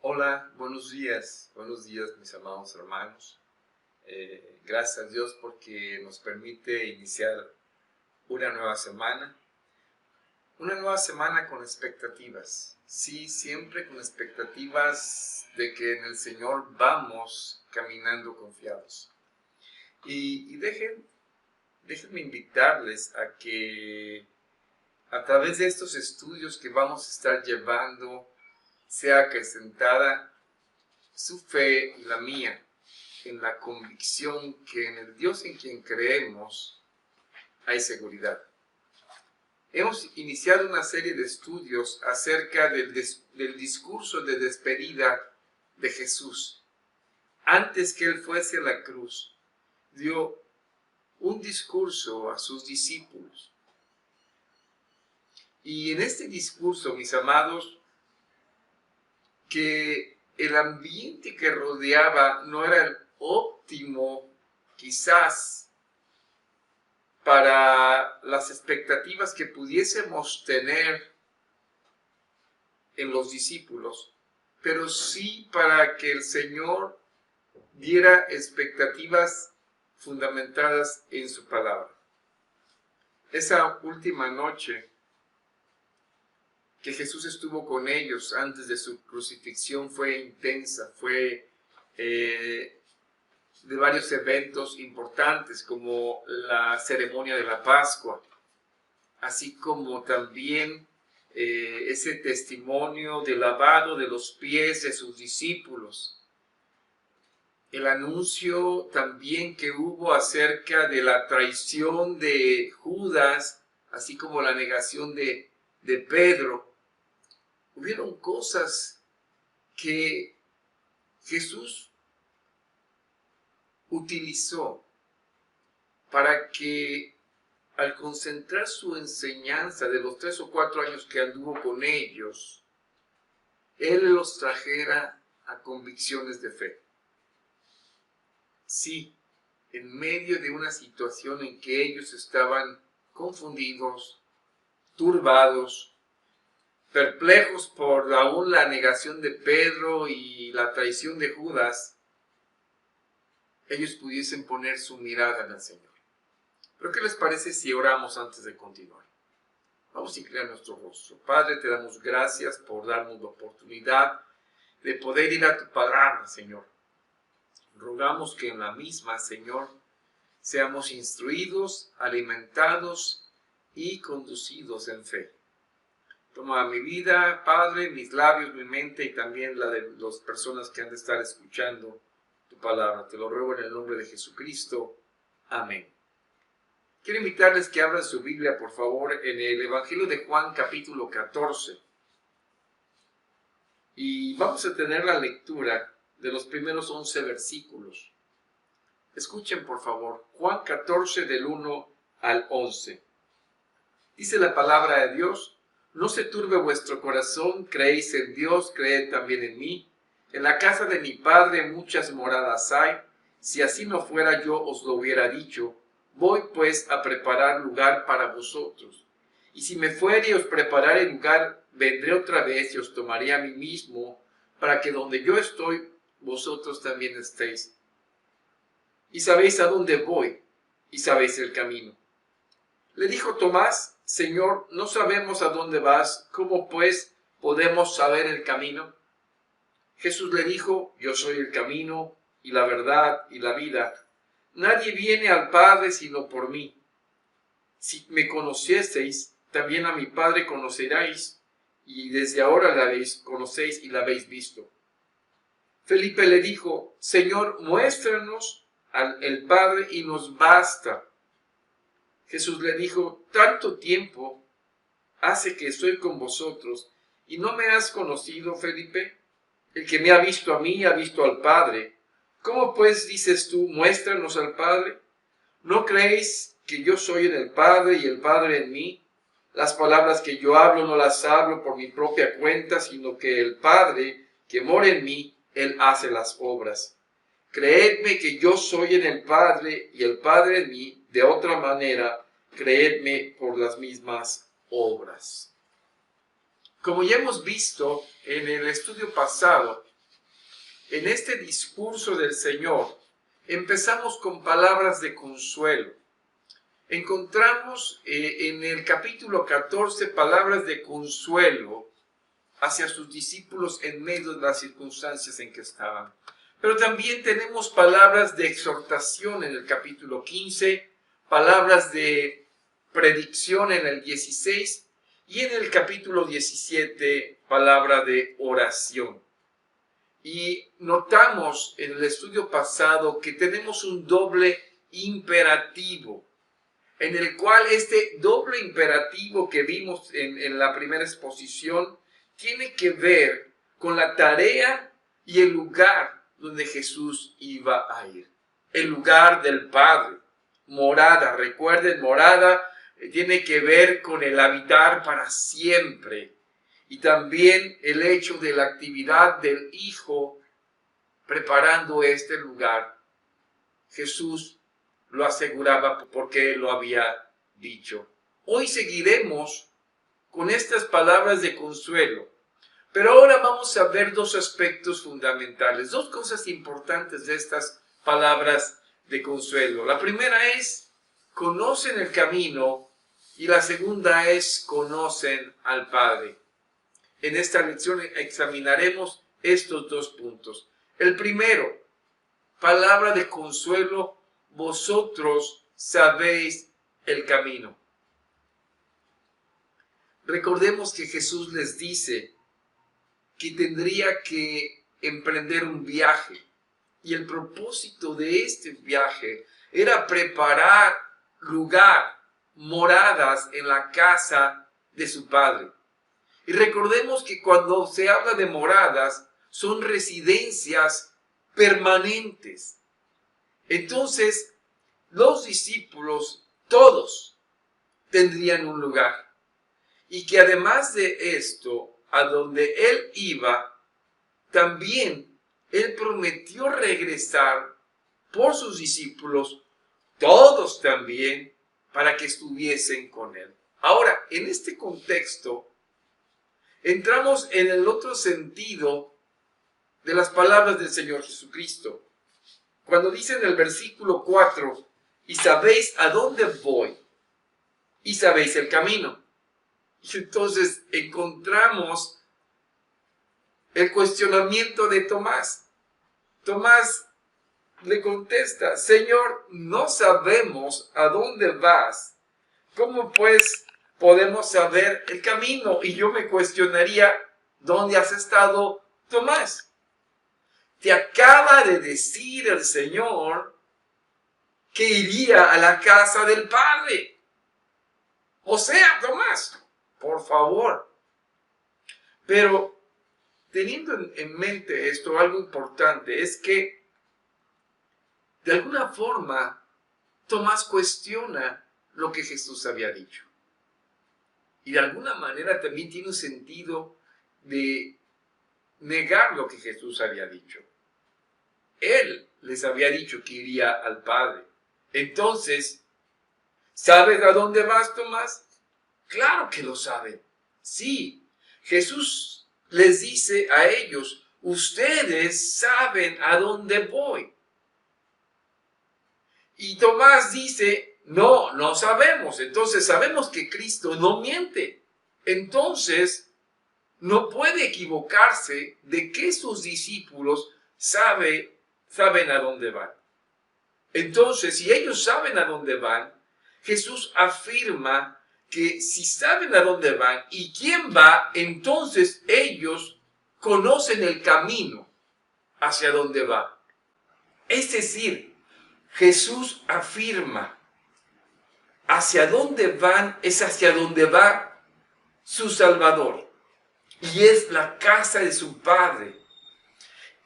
Hola, buenos días mis amados hermanos. Gracias a Dios porque nos permite iniciar una nueva semana con expectativas. Sí, siempre con expectativas de que en el Señor vamos caminando confiados. Y déjenme invitarles a que a través de estos estudios que vamos a estar llevando sea acrecentada su fe y la mía en la convicción que en el Dios en quien creemos hay seguridad. Hemos iniciado una serie de estudios acerca del discurso de despedida de Jesús. Antes que Él fuese a la cruz, dio un discurso a sus discípulos. Y en este discurso, mis amados, que el ambiente que rodeaba no era el óptimo, quizás, para las expectativas que pudiésemos tener en los discípulos, pero sí para que el Señor diera expectativas fundamentadas en su palabra. Esa última noche que Jesús estuvo con ellos antes de su crucifixión fue intensa, fue de varios eventos importantes como la ceremonia de la Pascua, así como también ese testimonio del lavado de los pies de sus discípulos. El anuncio también que hubo acerca de la traición de Judas, así como la negación de Pedro. Hubieron cosas que Jesús utilizó para que al concentrar su enseñanza de los 3 o 4 años que anduvo con ellos, Él los trajera a convicciones de fe. Sí, en medio de una situación en que ellos estaban confundidos, turbados, perplejos por aún la negación de Pedro y la traición de Judas, ellos pudiesen poner su mirada en el Señor. ¿Pero qué les parece si oramos antes de continuar? Vamos a inclinar nuestro rostro. Padre, te damos gracias por darnos la oportunidad de poder ir a tu palabra, Señor. Rogamos que en la misma, Señor, seamos instruidos, alimentados y conducidos en fe. Toma mi vida, Padre, mis labios, mi mente y también la de las personas que han de estar escuchando tu palabra. Te lo ruego en el nombre de Jesucristo. Amén. Quiero invitarles que abran su Biblia, por favor, en el Evangelio de Juan, capítulo 14. Y vamos a tener la lectura de los primeros 11 versículos. Escuchen, por favor, Juan 14, del 1 al 11. Dice la palabra de Dios: no se turbe vuestro corazón, creéis en Dios, creed también en mí. En la casa de mi Padre muchas moradas hay. Si así no fuera, yo os lo hubiera dicho. Voy pues a preparar lugar para vosotros. Y si me fuere y os prepararé lugar, vendré otra vez y os tomaré a mí mismo, para que donde yo estoy, vosotros también estéis. Y sabéis a dónde voy, y sabéis el camino. Le dijo Tomás: Señor, no sabemos a dónde vas, ¿cómo pues podemos saber el camino? Jesús le dijo: yo soy el camino, y la verdad, y la vida. Nadie viene al Padre sino por mí. Si me conocieseis, también a mi Padre conoceréis, y desde ahora la conocéis y la habéis visto. Felipe le dijo: Señor, muéstranos el Padre y nos basta. Jesús le dijo: tanto tiempo hace que estoy con vosotros, y no me has conocido, Felipe. El que me ha visto a mí ha visto al Padre. ¿Cómo pues dices tú, muéstranos al Padre? ¿No creéis que yo soy en el Padre y el Padre en mí? Las palabras que yo hablo no las hablo por mi propia cuenta, sino que el Padre que mora en mí, Él hace las obras. Creedme que yo soy en el Padre y el Padre en mí. De otra manera, creedme por las mismas obras. Como ya hemos visto en el estudio pasado, en este discurso del Señor, empezamos con palabras de consuelo. Encontramos en el capítulo 14 palabras de consuelo hacia sus discípulos en medio de las circunstancias en que estaban. Pero también tenemos palabras de exhortación en el capítulo 15, palabras de predicción en el 16 y en el capítulo 17, palabra de oración. Y notamos en el estudio pasado que tenemos un doble imperativo, en el cual este doble imperativo que vimos en la primera exposición tiene que ver con la tarea y el lugar donde Jesús iba a ir. El lugar del Padre, morada. Recuerden, morada tiene que ver con el habitar para siempre. Y también el hecho de la actividad del Hijo preparando este lugar. Jesús lo aseguraba porque Él lo había dicho. Hoy seguiremos con estas palabras de consuelo. Pero ahora vamos a ver dos aspectos fundamentales, dos cosas importantes de estas palabras de consuelo. La primera es, conocen el camino, y la segunda es, conocen al Padre. En esta lección examinaremos estos dos puntos. El primero, palabra de consuelo, vosotros sabéis el camino. Recordemos que Jesús les dice que tendría que emprender un viaje, y el propósito de este viaje era preparar lugar, moradas en la casa de su Padre. Y recordemos que cuando se habla de moradas, son residencias permanentes. Entonces, los discípulos, todos, tendrían un lugar. Y que además de esto, a donde Él iba, también Él prometió regresar por sus discípulos, todos también, para que estuviesen con Él. Ahora, en este contexto, entramos en el otro sentido de las palabras del Señor Jesucristo. Cuando dice en el versículo 4, y sabéis a dónde voy, y sabéis el camino. Y entonces encontramos el cuestionamiento de Tomás. Tomás le contesta, Señor, no sabemos a dónde vas. ¿Cómo pues podemos saber el camino? Y yo me cuestionaría, ¿dónde has estado, Tomás? Te acaba de decir el Señor que iría a la casa del Padre. O sea, Tomás, por favor. Pero teniendo en mente esto, algo importante es que de alguna forma Tomás cuestiona lo que Jesús había dicho. Y de alguna manera también tiene un sentido de negar lo que Jesús había dicho. Él les había dicho que iría al Padre. Entonces, ¿sabes a dónde vas, Tomás? Claro que lo saben. Sí, Jesús les dice a ellos, ustedes saben a dónde voy. Y Tomás dice, no, no sabemos. Entonces sabemos que Cristo no miente. Entonces, no puede equivocarse de que sus discípulos saben a dónde van. Entonces, si ellos saben a dónde van, Jesús afirma que si saben a dónde van y quién va, entonces ellos conocen el camino hacia dónde va. Es decir, Jesús afirma hacia dónde van, es hacia dónde va su Salvador. Y es la casa de su Padre.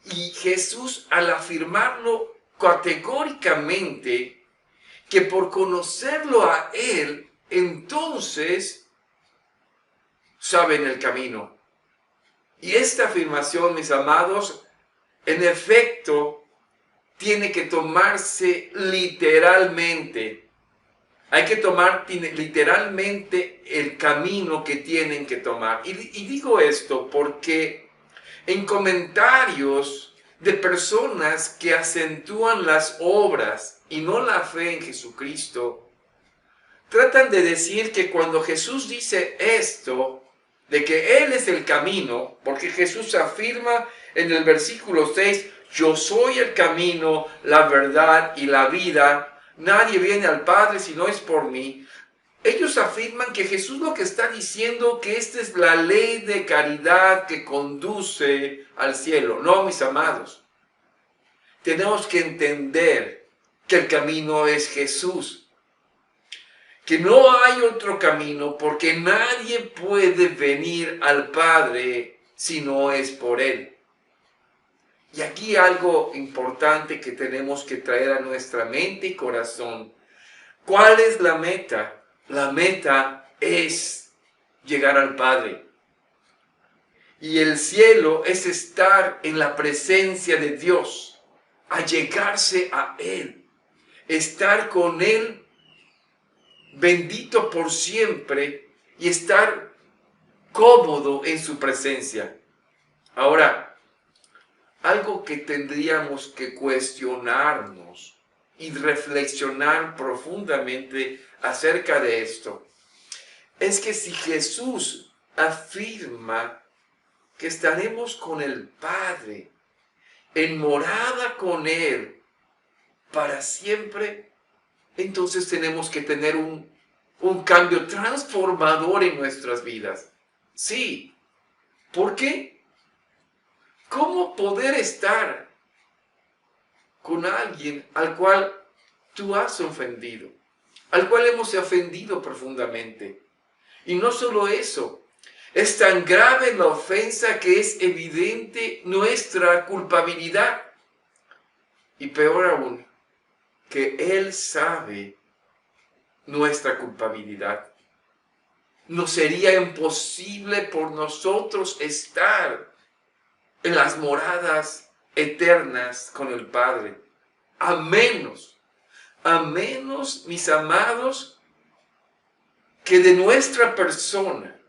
Y Jesús, al afirmarlo categóricamente, que por conocerlo a Él, entonces saben el camino. Y esta afirmación, mis amados, en efecto, tiene que tomarse literalmente. Hay que tomar literalmente el camino que tienen que tomar. Y digo esto porque en comentarios de personas que acentúan las obras y no la fe en Jesucristo, tratan de decir que cuando Jesús dice esto, de que Él es el camino, porque Jesús afirma en el versículo 6, yo soy el camino, la verdad y la vida, nadie viene al Padre si no es por mí. Ellos afirman que Jesús lo que está diciendo que esta es la ley de caridad que conduce al cielo. No, mis amados. Tenemos que entender que el camino es Jesús. Que no hay otro camino porque nadie puede venir al Padre si no es por Él. Y aquí algo importante que tenemos que traer a nuestra mente y corazón. ¿Cuál es la meta? La meta es llegar al Padre. Y el cielo es estar en la presencia de Dios, allegarse a Él, estar con Él, bendito por siempre, y estar cómodo en su presencia. Ahora, algo que tendríamos que cuestionarnos y reflexionar profundamente acerca de esto, es que si Jesús afirma que estaremos con el Padre, en morada con Él, para siempre, entonces tenemos que tener un cambio transformador en nuestras vidas. Sí. ¿Por qué? ¿Cómo poder estar con alguien al cual tú has ofendido? Al cual hemos ofendido profundamente. Y no solo eso, es tan grave la ofensa que es evidente nuestra culpabilidad. Y peor aún, que Él sabe nuestra culpabilidad. Nos sería imposible por nosotros estar en las moradas eternas con el Padre. A menos, mis amados, que de nuestra persona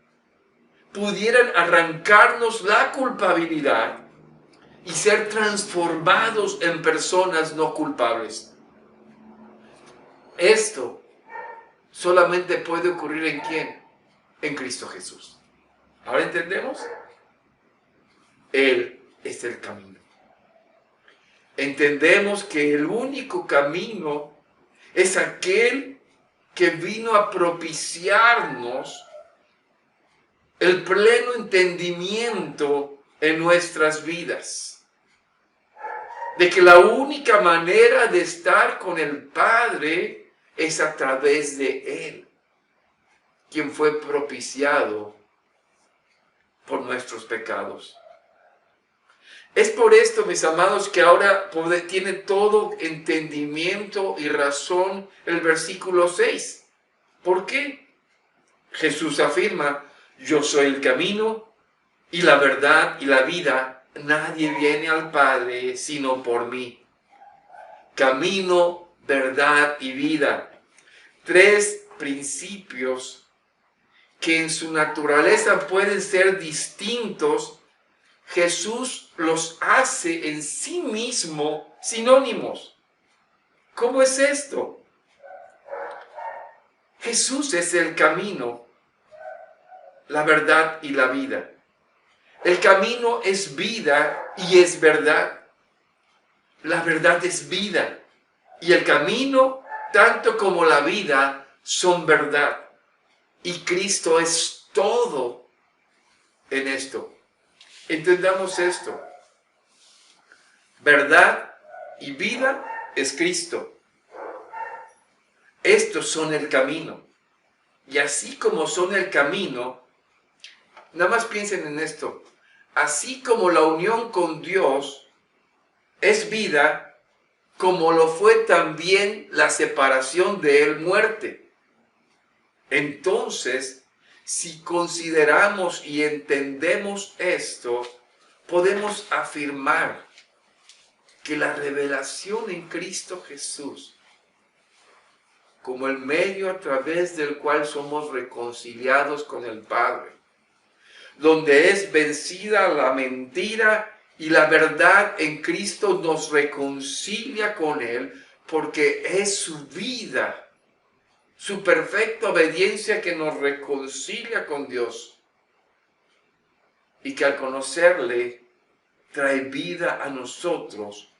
pudieran arrancarnos la culpabilidad y ser transformados en personas no culpables. Esto solamente puede ocurrir ¿en quién? En Cristo Jesús. ¿Ahora entendemos? Él es el camino. Entendemos que el único camino es aquel que vino a propiciarnos el pleno entendimiento en nuestras vidas. De que la única manera de estar con el Padre es a través de Él, quien fue propiciado por nuestros pecados. Es por esto, mis amados, que ahora tiene todo entendimiento y razón el versículo 6. ¿Por qué? Jesús afirma, yo soy el camino y la verdad y la vida. Nadie viene al Padre sino por mí. Camino, verdad y vida. 3 principios que en su naturaleza pueden ser distintos. Jesús los hace en sí mismo sinónimos. ¿Cómo es esto? Jesús es el camino, la verdad y la vida. El camino es vida y es verdad. La verdad es vida. Y el camino, tanto como la vida, son verdad. Y Cristo es todo en esto. Entendamos esto. Verdad y vida es Cristo. Estos son el camino. Y así como son el camino, nada más piensen en esto. Así como la unión con Dios es vida, como lo fue también la separación de Él muerte. Entonces, si consideramos y entendemos esto, podemos afirmar que la revelación en Cristo Jesús, como el medio a través del cual somos reconciliados con el Padre, donde es vencida la mentira Y la verdad en Cristo nos reconcilia con Él porque es su vida, su perfecta obediencia que nos reconcilia con Dios. Y que al conocerle trae vida a nosotros.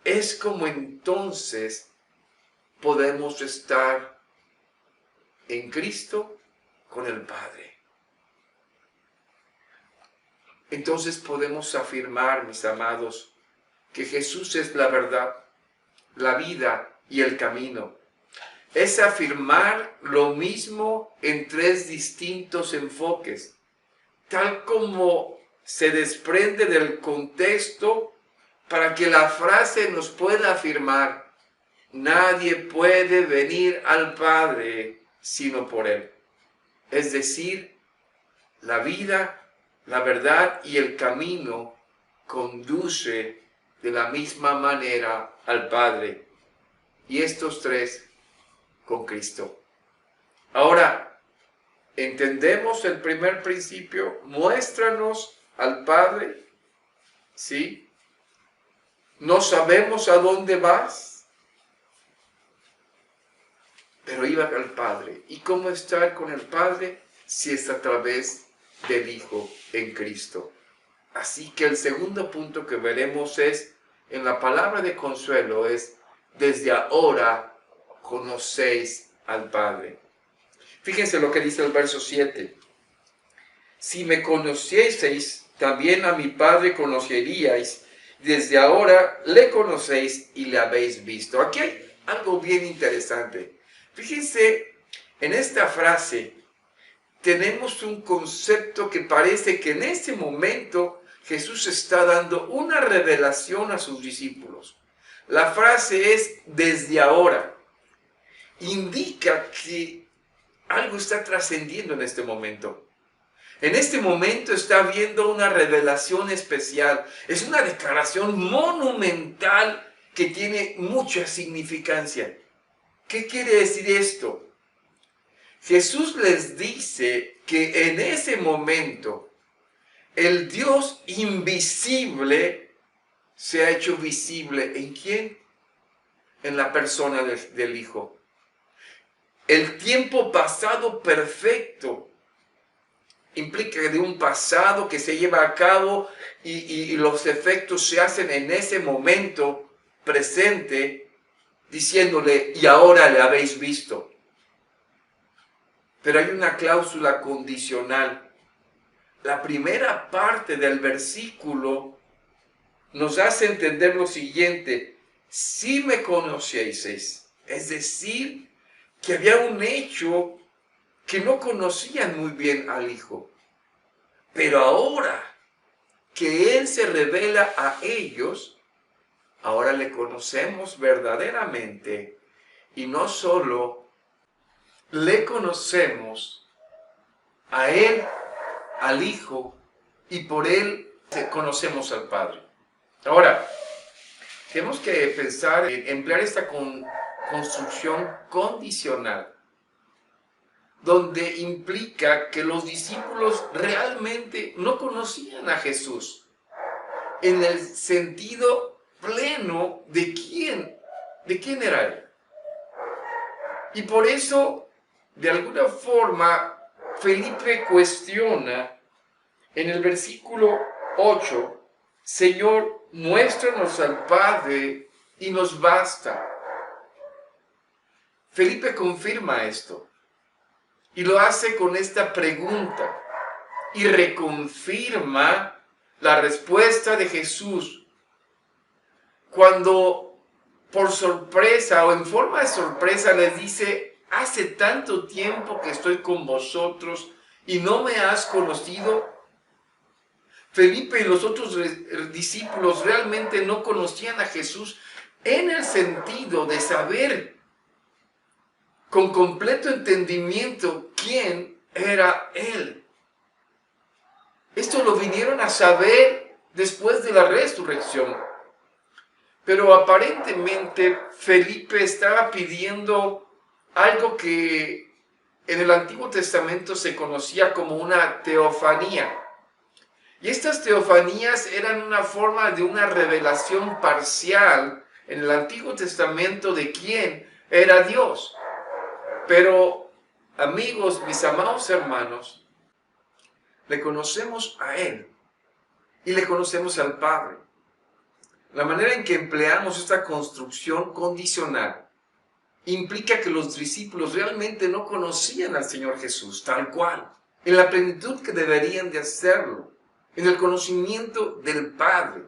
Es como entonces podemos estar en Cristo con el Padre. Entonces podemos afirmar, mis amados, que Jesús es la verdad, la vida y el camino. Es afirmar lo mismo en tres distintos enfoques, tal como se desprende del contexto para que la frase nos pueda afirmar: nadie puede venir al Padre sino por Él. Es decir, la vida, la verdad y el camino conduce de la misma manera al Padre. Y estos tres con Cristo. Ahora, ¿entendemos el primer principio? Muéstranos al Padre, ¿sí? No sabemos a dónde vas, pero iba al Padre. ¿Y cómo estar con el Padre? Si es a través del Hijo en Cristo. Así que el segundo punto que veremos es, en la palabra de consuelo, es: desde ahora conocéis al Padre. Fíjense lo que dice el verso 7. Si me conocieseis, también a mi Padre conoceríais. Desde ahora le conocéis y le habéis visto. Aquí hay algo bien interesante. Fíjense, en esta frase tenemos un concepto que parece que en este momento Jesús está dando una revelación a sus discípulos. La frase es desde ahora. Indica que algo está trascendiendo en este momento. En este momento está habiendo una revelación especial. Es una declaración monumental que tiene mucha significancia. ¿Qué quiere decir esto? Jesús les dice que en ese momento el Dios invisible se ha hecho visible. ¿En quién? En la persona del Hijo. El tiempo pasado perfecto implica de un pasado que se lleva a cabo y los efectos se hacen en ese momento presente, diciéndole: y ahora le habéis visto. Pero hay una cláusula condicional. La primera parte del versículo nos hace entender lo siguiente: si me conocieseis, es decir, que había un hecho que no conocían muy bien al Hijo. Pero ahora que Él se revela a ellos, ahora le conocemos verdaderamente. Y no solo le conocemos a Él, al Hijo, y por Él conocemos al Padre. Ahora, tenemos que pensar en emplear esta construcción condicional, donde implica que los discípulos realmente no conocían a Jesús en el sentido pleno de quién era Él. Y por eso, de alguna forma, Felipe cuestiona en el versículo 8: Señor, muéstranos al Padre y nos basta. Felipe confirma esto. Y lo hace con esta pregunta y reconfirma la respuesta de Jesús cuando por sorpresa o en forma de sorpresa les dice: hace tanto tiempo que estoy con vosotros y no me has conocido. Felipe y los otros discípulos realmente no conocían a Jesús en el sentido de saber con completo entendimiento quién era Él. Esto lo vinieron a saber después de la resurrección. Pero aparentemente Felipe estaba pidiendo algo que en el Antiguo Testamento se conocía como una teofanía. Y estas teofanías eran una forma de una revelación parcial en el Antiguo Testamento de quién era Dios. Pero, amigos, mis amados hermanos, le conocemos a Él y le conocemos al Padre. La manera en que empleamos esta construcción condicional implica que los discípulos realmente no conocían al Señor Jesús tal cual, en la plenitud que deberían de hacerlo, en el conocimiento del Padre.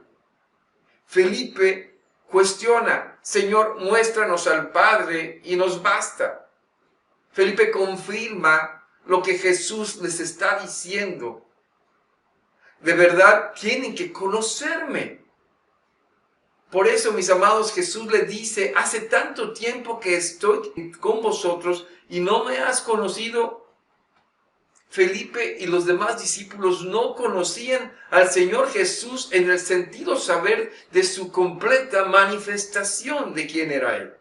Felipe cuestiona: Señor, muéstranos al Padre y nos basta. Felipe confirma lo que Jesús les está diciendo. De verdad, tienen que conocerme. Por eso, mis amados, Jesús les dice: hace tanto tiempo que estoy con vosotros y no me has conocido. Felipe y los demás discípulos no conocían al Señor Jesús en el sentido saber de su completa manifestación de quién era Él.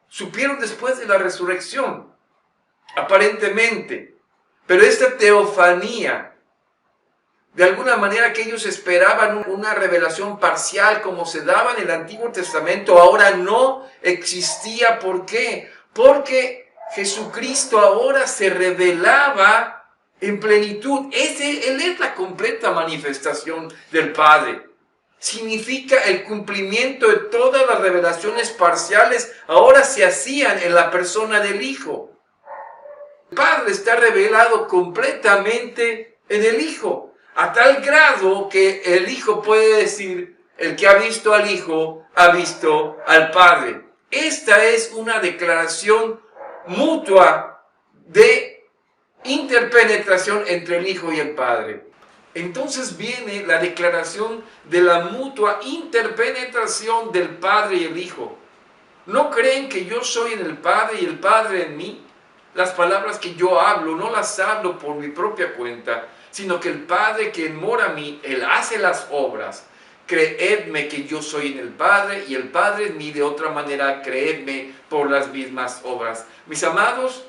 Supieron después de la resurrección, aparentemente, pero esta teofanía, de alguna manera que ellos esperaban una revelación parcial como se daba en el Antiguo Testamento, ahora no existía. ¿Por qué? Porque Jesucristo ahora se revelaba en plenitud. Él es la completa manifestación del Padre. Significa el cumplimiento de todas las revelaciones parciales, ahora se hacían en la persona del Hijo. El Padre está revelado completamente en el Hijo, a tal grado que el Hijo puede decir: el que ha visto al Hijo, ha visto al Padre. Esta es una declaración mutua de interpenetración entre el Hijo y el Padre. Entonces viene la declaración de la mutua interpenetración del Padre y el Hijo. ¿No creen que yo soy en el Padre y el Padre en mí? Las palabras que yo hablo no las hablo por mi propia cuenta, sino que el Padre que mora en mí, Él hace las obras. Creedme que yo soy en el Padre y el Padre en mí. De otra manera, creedme por las mismas obras. Mis amados,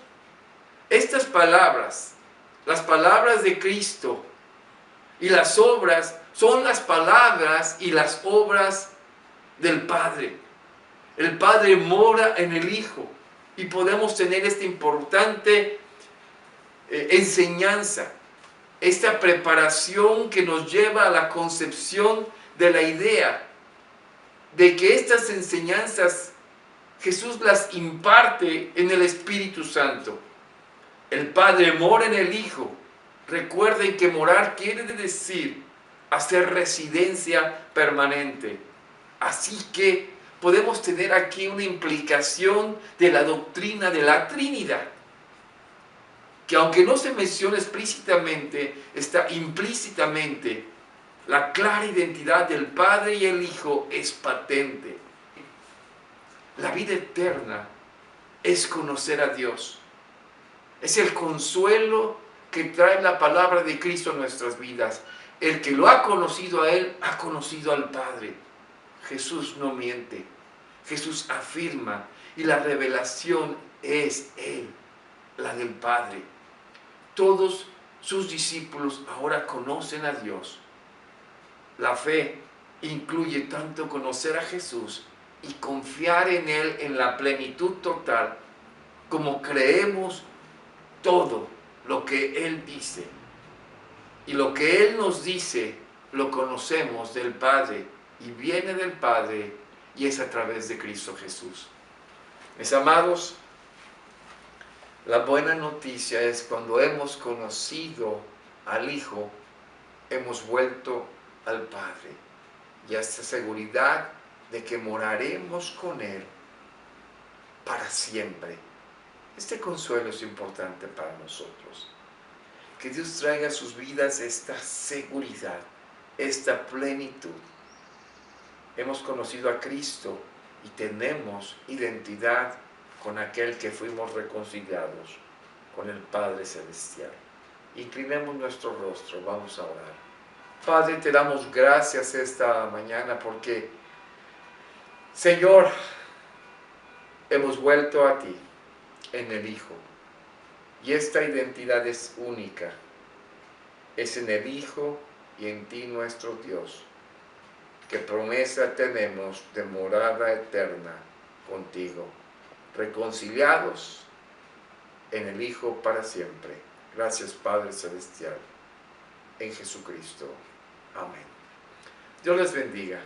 estas palabras, las palabras de Cristo y las obras, son las palabras y las obras del Padre. El Padre mora en el Hijo y podemos tener esta importante enseñanza, esta preparación que nos lleva a la concepción de la idea de que estas enseñanzas Jesús las imparte en el Espíritu Santo. El Padre mora en el Hijo. Recuerden que morar quiere decir hacer residencia permanente. Así que podemos tener aquí una implicación de la doctrina de la Trinidad, que aunque no se menciona explícitamente, está implícitamente. La clara identidad del Padre y el Hijo es patente. La vida eterna es conocer a Dios. Es el consuelo que trae la palabra de Cristo a nuestras vidas. El que lo ha conocido a Él, ha conocido al Padre. Jesús no miente. Jesús afirma, y la revelación es Él, la del Padre. Todos sus discípulos ahora conocen a Dios. La fe incluye tanto conocer a Jesús y confiar en Él en la plenitud total, como creemos todo lo que Él dice. Y lo que Él nos dice, lo conocemos del Padre, y viene del Padre, y es a través de Cristo Jesús. Mis amados, la buena noticia es cuando hemos conocido al Hijo, hemos vuelto al Padre, y esta seguridad de que moraremos con Él para siempre. Este consuelo es importante para nosotros. Que Dios traiga a sus vidas esta seguridad, esta plenitud. Hemos conocido a Cristo y tenemos identidad con aquel que fuimos reconciliados, con el Padre Celestial. Inclinemos nuestro rostro, vamos a orar. Padre, te damos gracias esta mañana porque, Señor, hemos vuelto a ti en el Hijo. Y esta identidad es única. Es en el Hijo y en ti nuestro Dios, que promesa tenemos de morada eterna contigo, reconciliados en el Hijo para siempre. Gracias, Padre Celestial, en Jesucristo. Amén. Dios les bendiga.